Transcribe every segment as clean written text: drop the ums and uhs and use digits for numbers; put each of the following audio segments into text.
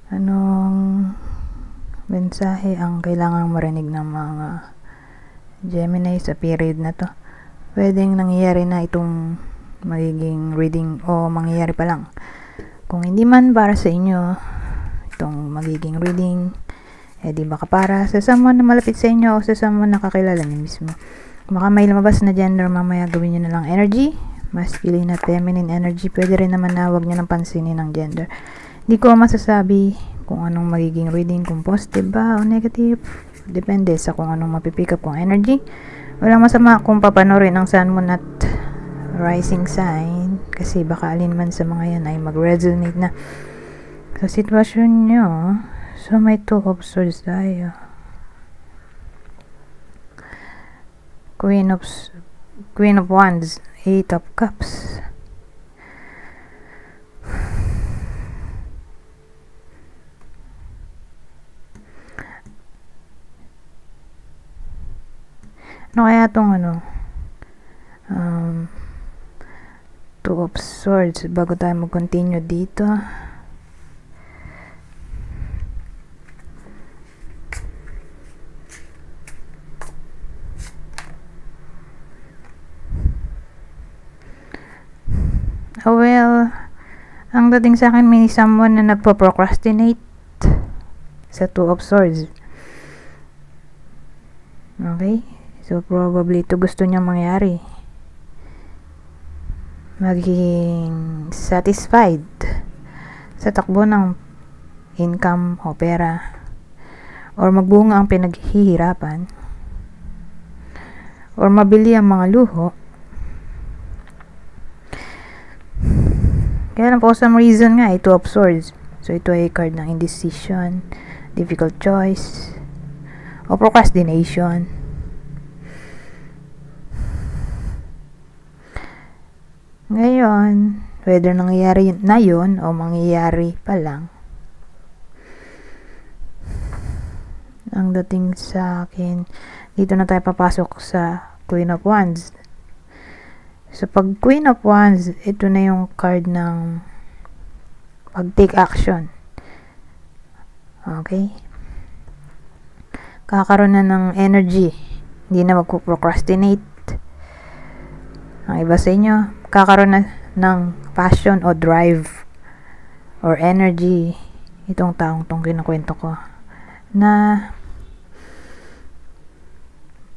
Anong mensahe ang kailangang marinig ng mga Gemini sa period na to? Pwedeng nangyayari na itong magiging reading o mangyayari pa lang. Kung hindi man para sa inyo itong magiging reading, di baka para sa someone na malapit sa inyo o sa someone na kakilala niyo mismo. Baka may lumabas na gender, mamaya gawin nyo na lang energy, masculine at feminine energy. Pwede rin naman na wag nyo nang pansinin ng gender. Hindi ko masasabi kung anong magiging reading, kung positive ba o negative. Depende sa kung anong mapipick up kong energy. Walang masama kung papanorin ang Sun, Moon at Rising sign, kasi baka alin man sa mga yan ay mag-resonate na sa sitwasyon nyo. So may 2 of Swords tayo. Queen of Wands, 8 of Cups. Ano kaya itong 2 of Swords bago tayo mag-continue dito? Well, ang dating sa akin, may someone na nagpo-procrastinate sa 2 of Swords. Okay? So, probably ito gusto niyang mangyari. Maging satisfied sa takbo ng income o pera, or magbunga ang pinaghihirapan, or mabili ang mga luho. Kaya lang po some reason nga, 2 of Swords. So, ito ay card ng indecision, difficult choice, o procrastination. Ngayon, whether nangyayari na yun o mangyayari pa lang, ang dating sa akin, dito na tayo papasok sa Queen of Wands. So, pag Queen of Wands, ito na yung card ng pag-take action. Okay? Kakaroon na ng energy. Hindi na magpo-procrastinate. Ang iba sa inyo, kakaroon na ng passion o drive or energy. Itong taong tong kinukwento ko, na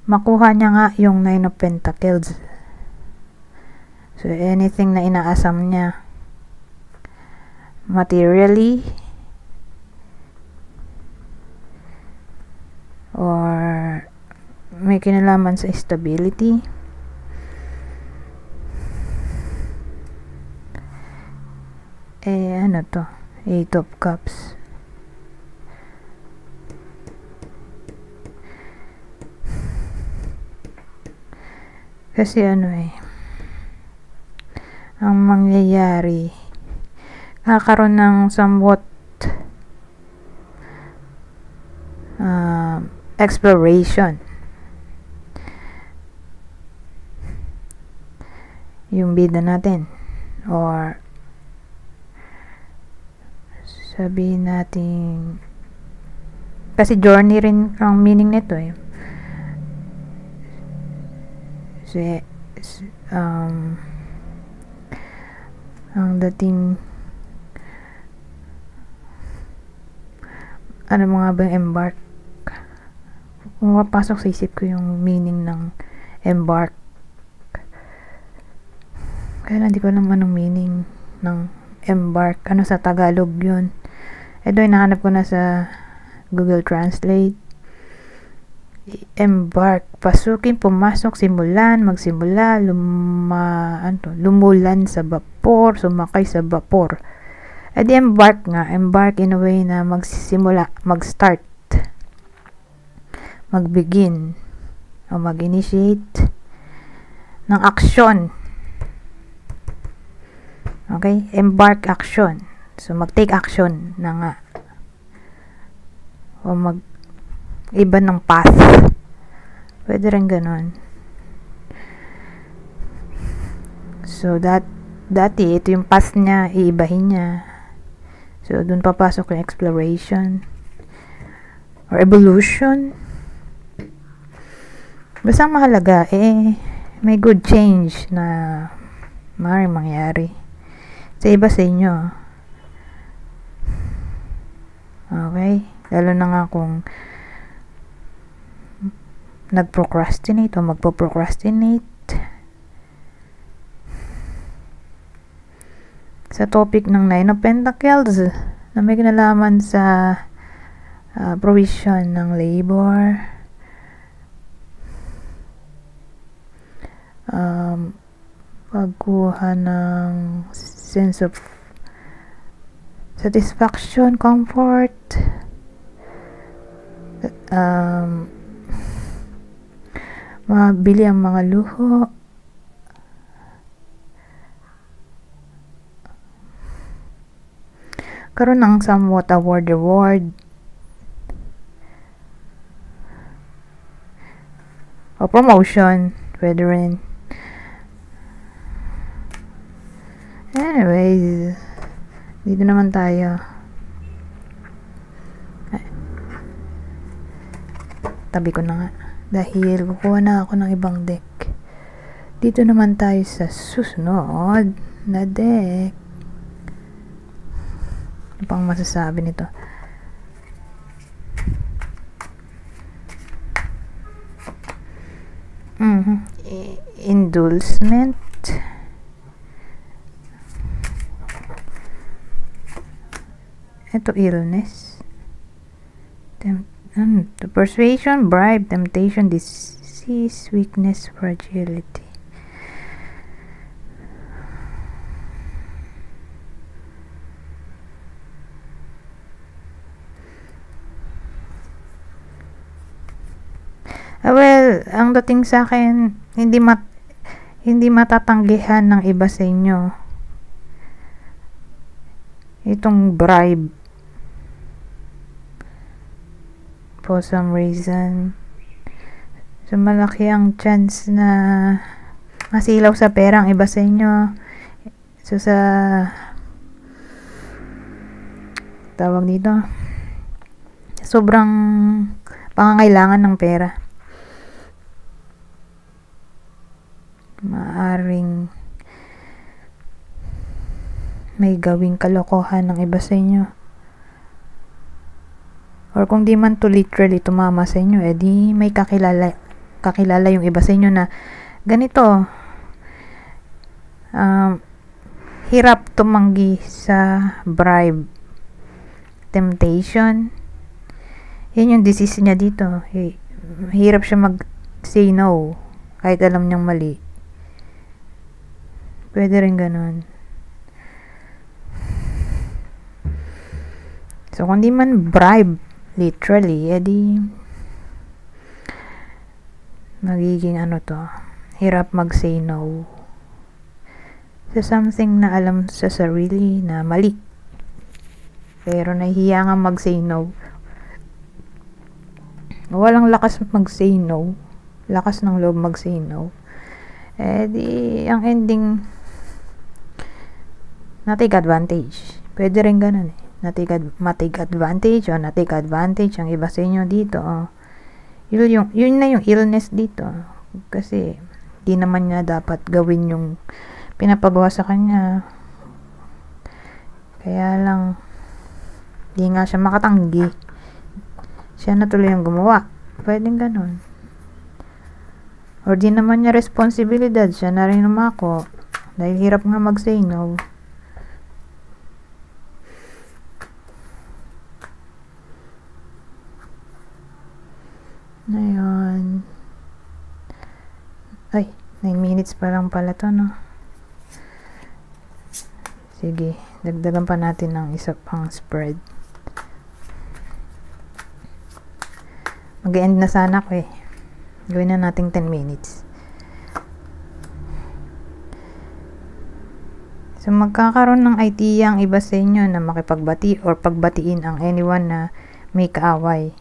makuha niya nga yung 9 of Pentacles. So, anything na inaasam niya materially or may kinalaman sa stability, ano to? 8 of Cups. Kasi ang mangyayari, kakaroon ng somewhat exploration. Yung bida natin, or sabihin natin, kasi journey rin ang meaning nito So, ang dating ano mga bang embark, pumapasok sa isip ko yung meaning ng embark, kaya hindi ko alam anong meaning ng embark, ano sa Tagalog yun. Ito ay nahanap ko na sa Google Translate. Embark, pasukin, pumasok, simulan, magsimula, lumulan sa vapor, sumakay sa vapor. Di embark nga, embark in a way na magsisimula, mag-start, mag-begin, o mag-initiate ng action. Okay? Embark action. So, mag-take action na nga. O iba ng path. Pwede rin ganun. So, dati, ito yung path niya, iibahin niya. So, dun papasok yung exploration or evolution. Basta mahalaga, may good change na maaaring mangyari sa iba sa inyo. Okay? Lalo na nga kung nag-procrastinate o magpo-procrastinate sa topic ng Nine of Pentacles na may kinalaman sa provision ng labor, pagkuha ng sense of satisfaction, comfort, mabili ang mga luho, karoon ng somewhat award o promotion, pwede rin. Anyways, dito naman tayo. Tabi ko na nga dahil kukuha na ako ng ibang deck. Dito naman tayo sa susunod na deck. Ano pang masasabi nito? Indulgement, ito illness, the persuasion, bribe, temptation, disease, weakness, fragility. Well, ang dating sa akin, hindi matatanggihan ng iba sa inyo itong bribe for some reason. So, malaki ang chance na masilaw sa pera ang iba sa inyo. So, sa tawag dito, sobrang pangangailangan ng pera. Maaring may gawing kalokohan ng iba sa inyo. Or kung di man to literally tumama sa inyo, di may kakilala yung iba sa inyo na ganito. Hirap tumanggi sa bribe, temptation. Yan yung disease niya dito. Hirap siya mag-say no kahit alam niyang mali. Pwede rin ganun. So, kung di man bribe, literally, di magiging hirap mag-say no sa something na alam sa sarili na mali. Pero nahihiya nga mag-say no. Walang lakas mag-say no. Lakas ng loob mag-say no. Di, ang ending, na-take advantage. Pwede rin ganun ma-take advantage o na-take advantage ang iba sa inyo dito. Yun na yung illness dito. Kasi, di naman niya dapat gawin yung pinapagawa sa kanya. Kaya lang, di nga siya makatanggi. Siya na tuloy yung gumawa. Pwedeng ganun. Or di naman niya responsibilidad. Siya na rin umako. Dahil hirap nga mag-say no. Ngayon. Ay, 9 minutes pa lang pala to, no? Sige, dagdagan pa natin ng isa pang spread. Mag-end na sana ko Gawin na natin 10 minutes. So, magkakaroon ng idea ang iba sa inyo na makipagbati or pagbatiin ang anyone na may kaaway.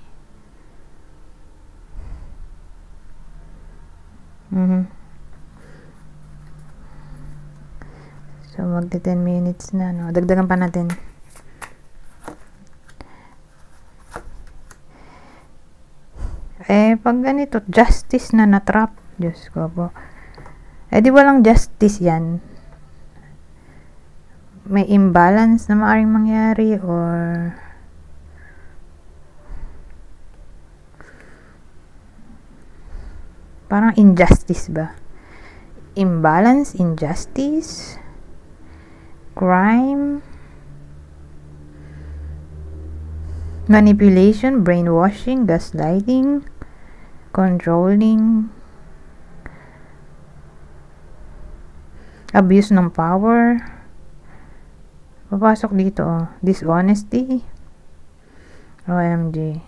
So, magti 10 minutes na, no? Dagdagan pa natin. pag ganito, justice na natrap. Diyos ko po. Di walang justice yan. May imbalance na maaaring mangyari or parang injustice ba? Imbalance, injustice, crime, manipulation, brainwashing, gaslighting, controlling, abuse ng power. Papasok dito, dishonesty, OMG,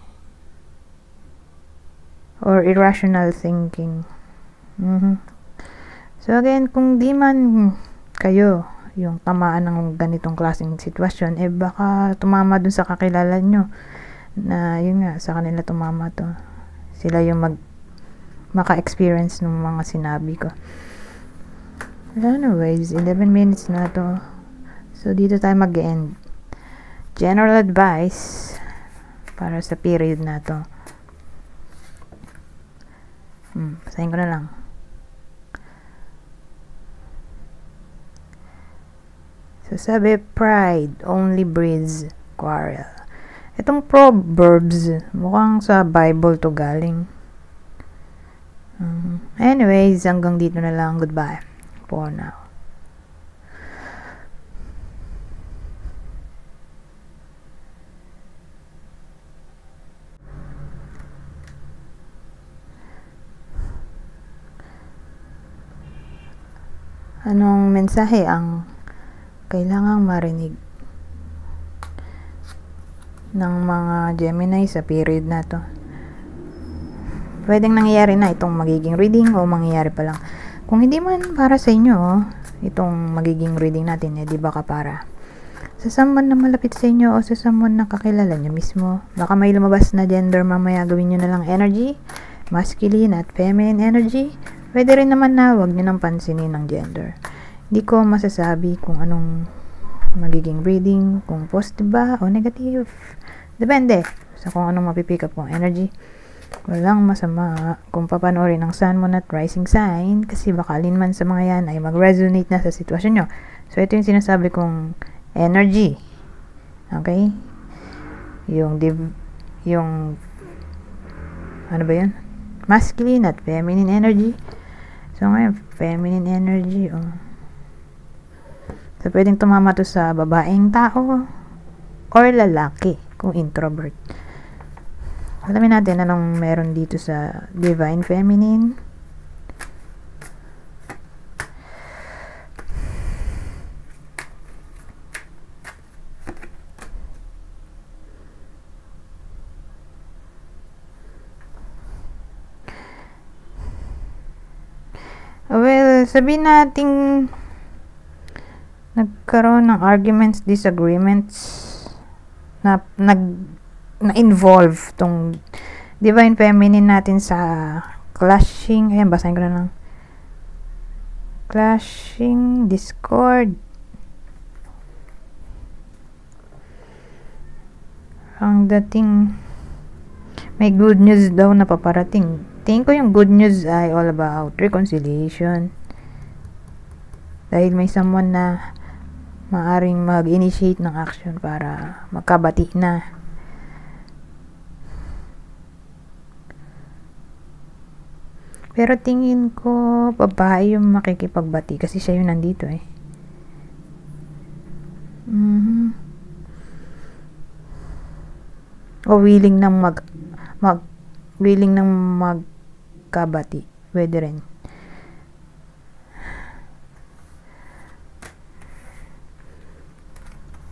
or irrational thinking. So again, kung di man kayo yung tamaan ng ganitong klaseng sitwasyon, baka tumama dun sa kakilala nyo na yun nga, sa kanila tumama to. Sila yung maka-experience ng mga sinabi ko. Anyways, 11 minutes na to. So, dito tayo mag-end. General advice para sa period na to. Basahin ko na lang. So, sabi, pride only breeds quarrel. Itong Proverbs, mukhang sa Bible to galing. Anyways, hanggang dito na lang. Goodbye for now. Anong mensahe ang kailangang marinig ng mga Gemini sa period na to? Pwedeng nangyayari na itong magiging reading o mangyayari pa lang. Kung hindi man para sa inyo, itong magiging reading natin, di ba para sa someone na malapit sa inyo o sa someone na kakilala nyo mismo. Baka may lumabas na gender mamaya, gawin nyo na lang energy, masculine at feminine energy. Pwede rin naman na wag nyo nang pansinin ng gender. Hindi ko masasabi kung anong magiging reading, kung positive ba o negative. Depende sa kung anong mapipick up kong energy. Walang masama kung papanoorin ng Sun, Moon at Rising Sign kasi baka alin man sa mga yan ay mag-resonate na sa sitwasyon nyo. So, ito yung sinasabi kong energy. Okay? Yung ano ba yun? Masculine at feminine energy. So, ngayon, feminine energy, So, pwedeng tumama to sa babaeng tao or lalaki kung introvert. Alamin natin anong meron dito sa Divine Feminine. Well, sabihin natin nagkaroon ng arguments, disagreements na-involve tong Divine Feminine natin sa clashing. Ayan, basahin ko na lang. Clashing, discord. Ang dating may good news daw na paparating. Tingin ko yung good news ay all about reconciliation. Dahil may someone na maaring mag-initiate ng action para magkabati na. Pero tingin ko babae yung makikipagbati kasi siya yung nandito eh. O willing nang magkabati. Pwede rin.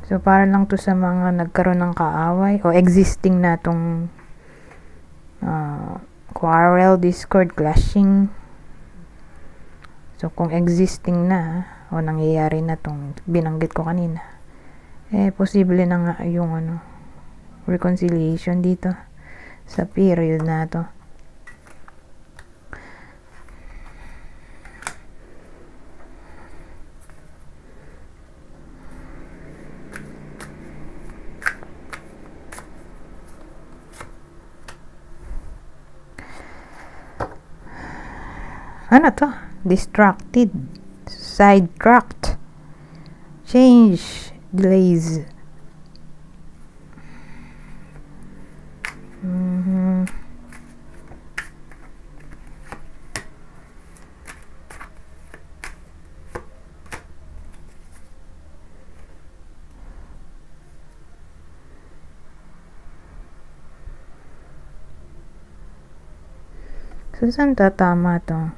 So, para lang to sa mga nagkaroon ng kaaway o existing na tong quarrel, discord, clashing. So, kung existing na o nangyayari na tong binanggit ko kanina, posible na nga yung reconciliation dito sa period na to. Ano to? Distracted. Sidetracked. Change. Delays. So, saan tatama to?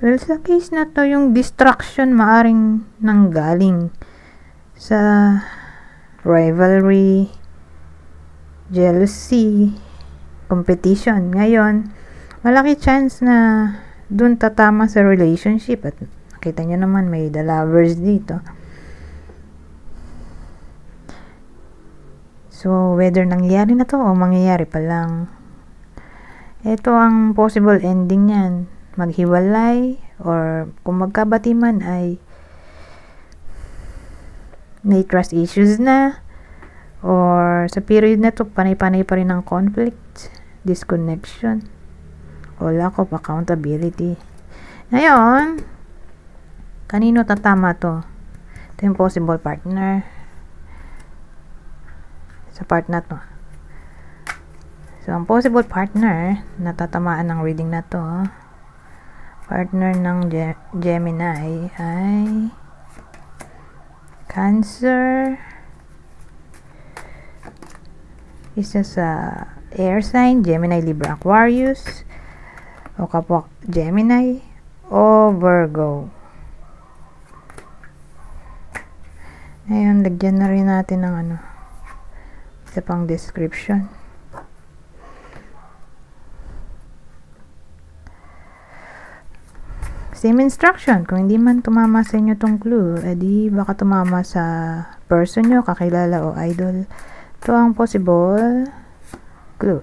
Well, sa case na to, yung distraction maaring nanggaling sa rivalry, jealousy, competition. Ngayon, malaki chance na dun tatama sa relationship. At nakita nyo naman, may the lovers dito. So, whether nangyayari na to o mangyayari pa lang, ito ang possible ending yan. Maghiwalay, or kung magkabati man ay may trust issues na, or sa period na to panay-panay pa rin ang conflict, disconnection, o lack of accountability. Ngayon, kanino tatama to? Ito yung possible partner sa part na to. So, ang possible partner na tatamaan ng reading na to, partner ng Gemini ay Cancer, isa sa air sign, Gemini, Libra, Aquarius, o kapwa Gemini o Virgo. Ngayon, lagyan na rin natin ng isa pang description. Same instruction. Kung hindi man tumama sa inyo tong clue, edi baka tumama sa person nyo, kakilala o idol. Ito ang possible clue.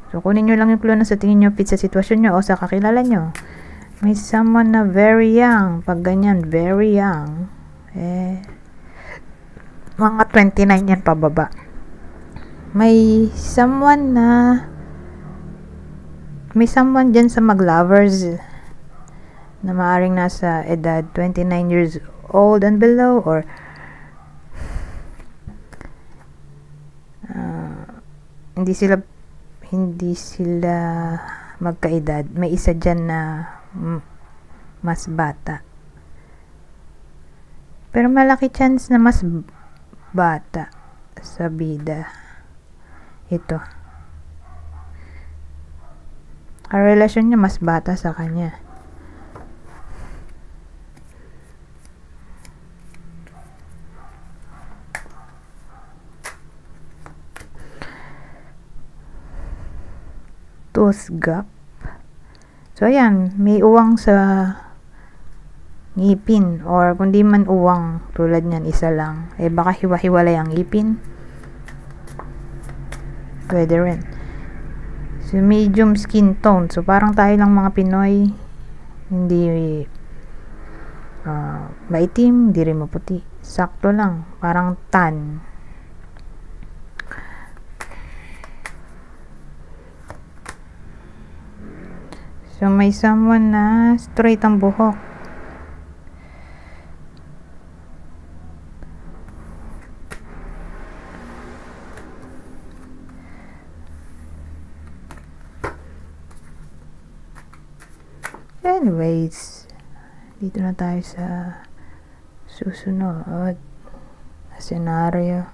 So, kunin nyo lang yung clue na sa tingin nyo fit sa sitwasyon nyo o sa kakilala nyo. May someone na very young. Pag ganyan, very young. Mga 29 yan pababa. May someone dyan sa mag-lovers na maaring nasa edad 29 years old and below, or hindi sila magkaedad. May isa dyan na mas bata, pero malaki chance na mas bata sa bida ito. Ang relasyon niya mas bata sa kanya. Tooth gap. So, ayan, may uwang sa ngipin, or kung di man uwang, tulad niyan, isa lang. Baka hiwa-hiwalay ang ngipin. Pwede rin. So, medium skin tone. So, parang tayo lang mga Pinoy, hindi maitim, hindi rin maputi. Sakto lang. Parang tan. So, may someone na straight ang buhok. Anyways, dito na tayo sa susunod na scenario.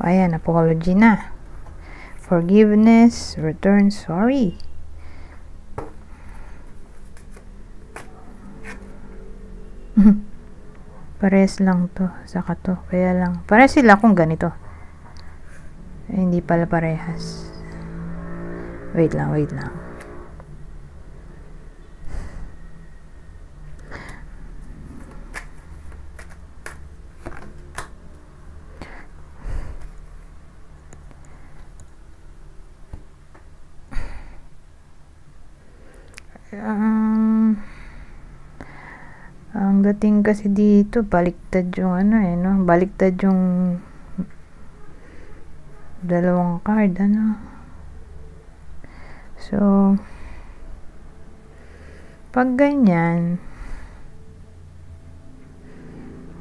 Ayan, apology na. Forgiveness, return sorry. Pares lang to, saka to. Kaya lang, pares sila kung ganito. Hindi pala parehas. Wait lang. Ang dating kasi dito, baliktad yung no? Baliktad yung dalawang card, So, pag ganyan,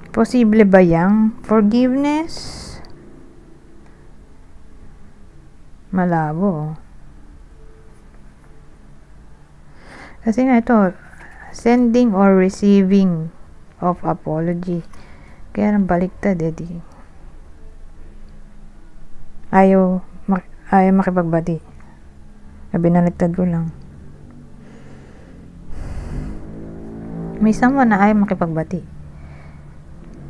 posible ba yang forgiveness? Malabo. Kasi nga ito, sending or receiving of apology. Kaya nang baliktad, di. Ayaw makipagbati. Binaliktad ko lang. May someone na ayaw makipagbati.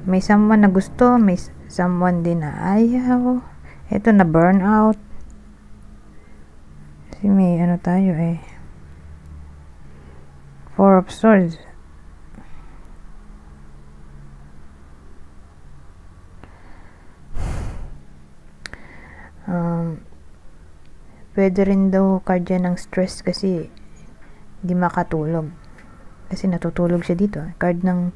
May someone na gusto, may someone din na ayaw. Ito na burnout. Kasi may tayo Four of Swords. Pwede rin daw card yan ng stress kasi di makatulog. Kasi natutulog siya dito. Card ng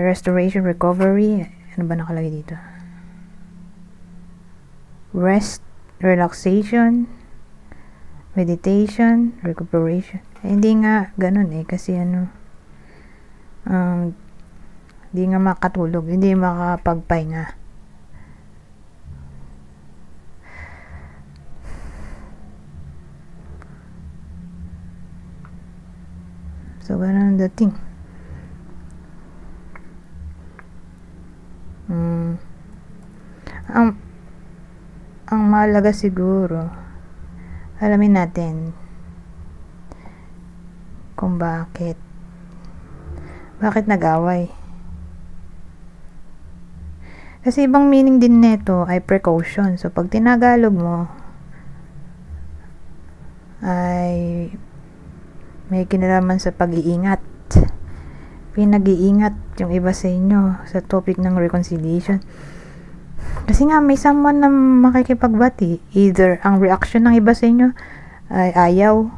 restoration, recovery. Ano ba nakalagay dito? Rest, relaxation, meditation, recuperation. Hindi nga ganun kasi hindi nga makatulog, hindi makapagpahinga. So, ganun ang dating. Ang mahalaga siguro, alamin natin kung bakit nag-away. Kasi ibang meaning din nito ay precaution. So, pag tinagalog mo, ay may kinalaman sa pag-iingat. Pinag-iingat yung iba sa inyo sa topic ng reconciliation. Kasi nga may someone na makikipagbati. Either ang reaction ng iba sa inyo ay ayaw.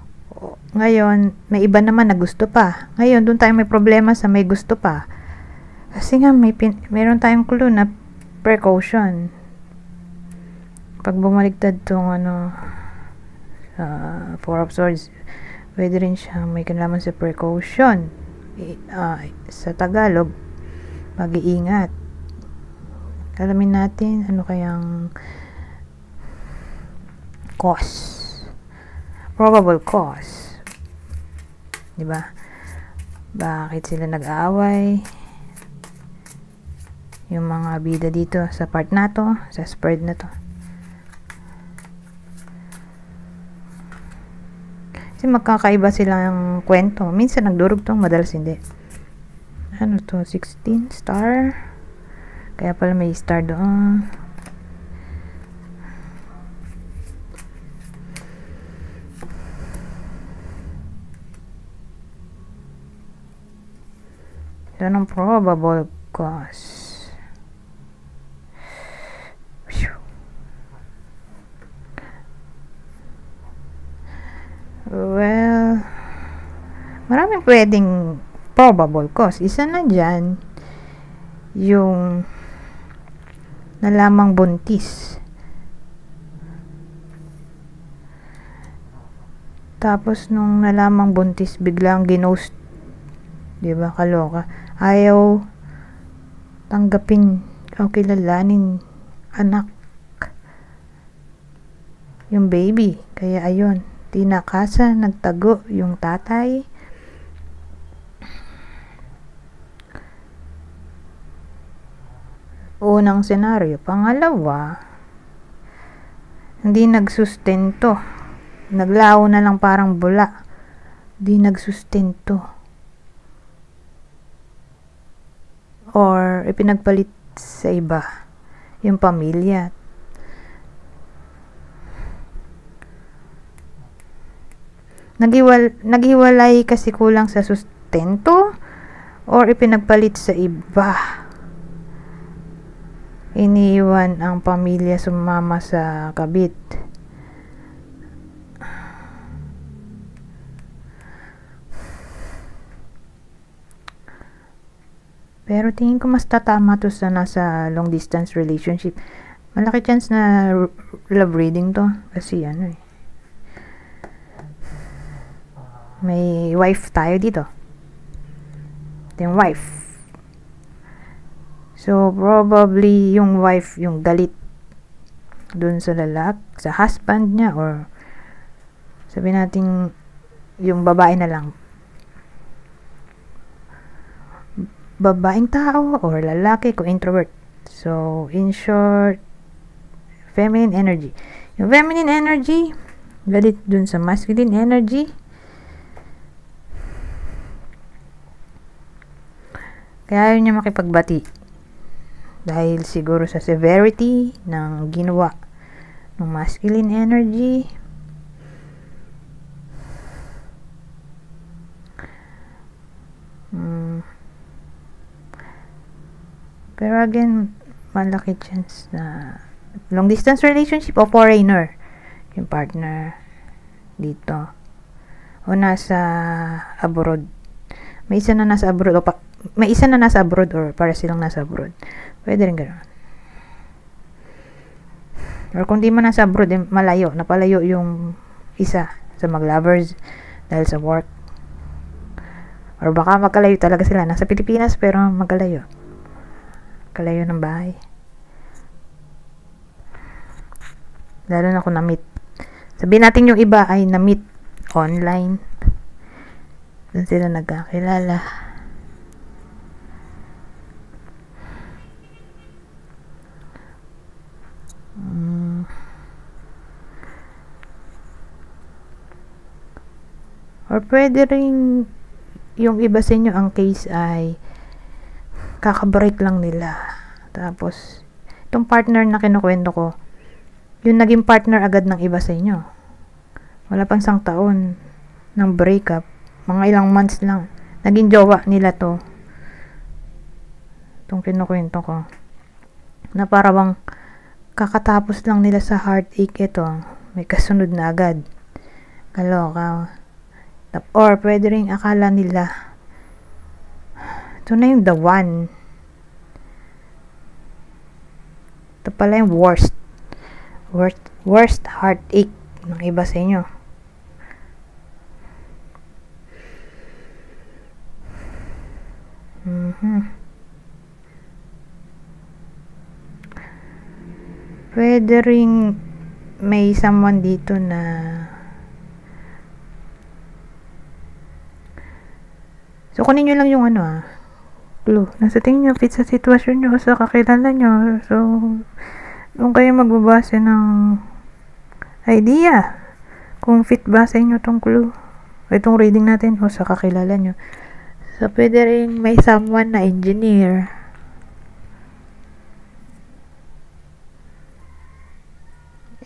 Ngayon, may iba naman na gusto pa. Ngayon, doon tayo may problema sa may gusto pa. Kasi nga meron tayong clue na precaution. Pag bumaligtad tong Four of Swords, pwede rin siya may kinalaman sa precaution. Sa Tagalog, mag-iingat. Alamin natin ano kayang cause. Probable cause. Diba? Bakit sila nag-aaway? Yung mga bida dito sa part na to, sa spread na to. Kasi magkakaiba silang kwento. Minsan nagdurugtong, madalas hindi. Ano to? 16 star. Kaya pala may star doon. Ito ng probable cause. Well, maraming pwedeng probable cause. Isa na dyan, yung nalamang buntis. Tapos nung nalamang buntis, biglang ginost. Diba? Kaloka. Ayaw tanggapin o kilalanin anak. Yung baby. Kaya ayun, tinakasan, nagtago yung tatay. Unang senaryo. Pangalawa, hindi nagsustento. Naglaho na lang parang bula. Hindi nagsustento. Or ipinagpalit sa iba. Yung pamilya. Naghiwalay kasi kulang sa sustento. Or ipinagpalit sa iba. Iniiwan ang pamilya sumama sa kabit. Pero tingin ko mas tatama to sa nasa long distance relationship. Malaki chance na love reading to. Kasi ano eh. May wife tayo dito. Ito yung wife. So, probably yung wife, yung galit dun sa sa husband niya, or sabihin natin yung babae na lang. Babaeng tao or lalaki kung introvert. So, in short, feminine energy. Yung feminine energy, galit dun sa masculine energy. Kaya ayaw niya makipagbati. Dahil siguro sa severity ng ginawa ng masculine energy. Pero again, malaki chance na long distance relationship o foreigner yung partner dito. O nasa abroad. May isa na nasa abroad or para silang nasa abroad. Pwede rin gano'n. Or kung di man nasa abroad, napalayo yung isa sa mag-lovers dahil sa work. Or baka magkalayo talaga sila. Nasa Pilipinas pero magkalayo. Kalayo ng bahay. Lalo na kung na-meet. Sabihin natin yung iba ay na-meet online. Doon sila nagkakilala. Or pwede rin yung iba sa inyo, ang case ay kakabreak lang nila. Tapos, itong partner na kinukwento ko, yung naging partner agad ng iba sa inyo. Wala pang 1 taon ng breakup. Mga ilang months lang. Naging jowa nila to. Itong kinukwento ko. Na parang kakatapos lang nila sa heartache ito. May kasunod na agad. Kaloka. Or pwede rin akala nila ito na yung the one. Ito pala yung worst heartache ng iba sa inyo. Pwede ring may someone dito na so kunin nyo lang yung clue. Nasa tingin nyo, fit sa sitwasyon nyo, sa kakilala nyo. So, doon kayo magbabase ng idea kung fit ba sa inyo tong clue. Itong reading natin, o sa kakilala nyo. So, pwede rin may someone na engineer.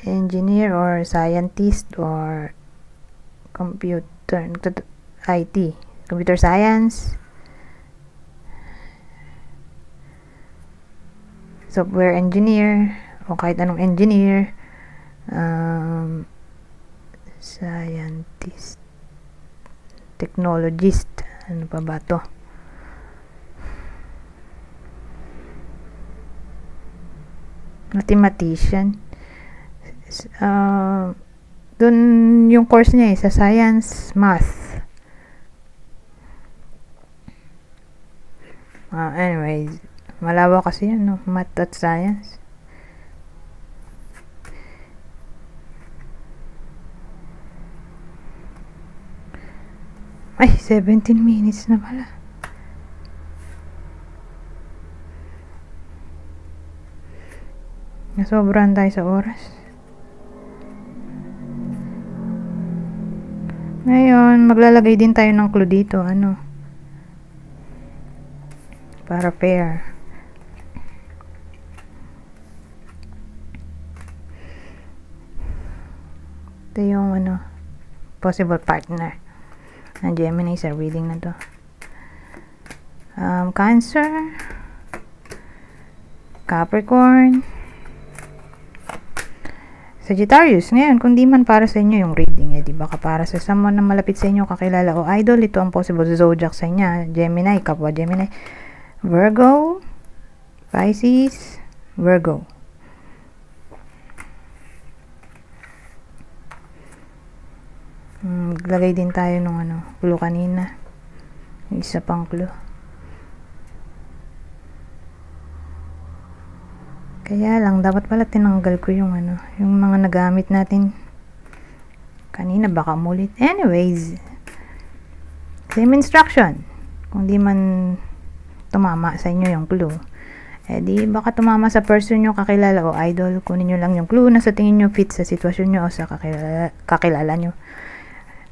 Engineer or scientist or IT. Computer science. Software engineer o kahit anong engineer, scientist, technologist, ano pa ba to? Mathematician. Dun yung course niya sa science, math. Anyways, malawa kasi yun, no? Math at science. Ay, 17 minutes na pala. Nasobrahan tayo sa oras. Ngayon, maglalagay din tayo ng clue dito. Para fair. Ito yung possible partner ng Gemini sa reading na to. Cancer, Capricorn, Sagittarius. Ngayon, kung di man para sa inyo yung reading, di baka para sa someone na malapit sa inyo, kakilala o idol, ito ang possible zodiac sa inyo. Gemini, kapwa Gemini, Virgo, Pisces, Virgo. Maglagay din tayo ng clue kanina. Yung isa pang clue. Kaya lang, dapat pala tinanggal ko yung yung mga nagamit natin kanina, baka mulit. Anyways, same instruction. Kung di man tumama sa inyo yung clue, di baka tumama sa person nyo kakilala o idol. Kunin nyo lang yung clue na sa tingin nyo fit sa sitwasyon nyo o sa kakilala nyo.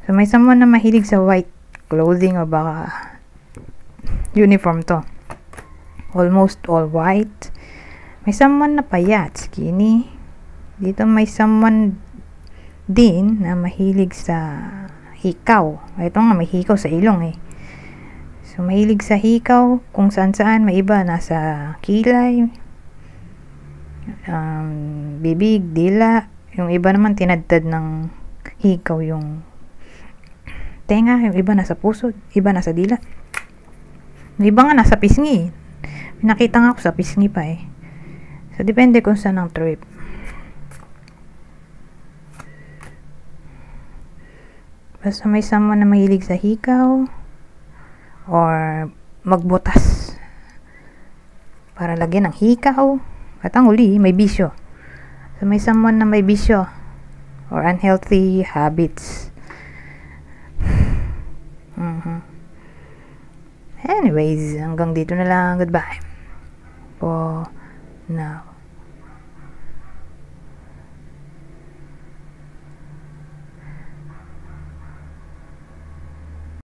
So, may someone na mahilig sa white clothing o baka uniform to. Almost all white. May someone na payat, skinny. Dito may someone din na mahilig sa hikaw. Ito nga, may hikaw sa ilong eh. So, mahilig sa hikaw kung saan-saan. May iba nasa kilay, bibig, dila. Yung iba naman tinadtad ng hikaw yung tenga, yung iba nasa puso, iba nasa dila. Yung iba nga nasa pisngi. Nakita nga ako sa pisngi pa eh. So, depende kung saan ang trip. Basta may someone na mahilig sa hikaw or magbutas para lagyan ng hikaw. At ang uli, may bisyo. So, may someone na may bisyo or unhealthy habits. Anyways, hanggang dito na lang. Goodbye for now.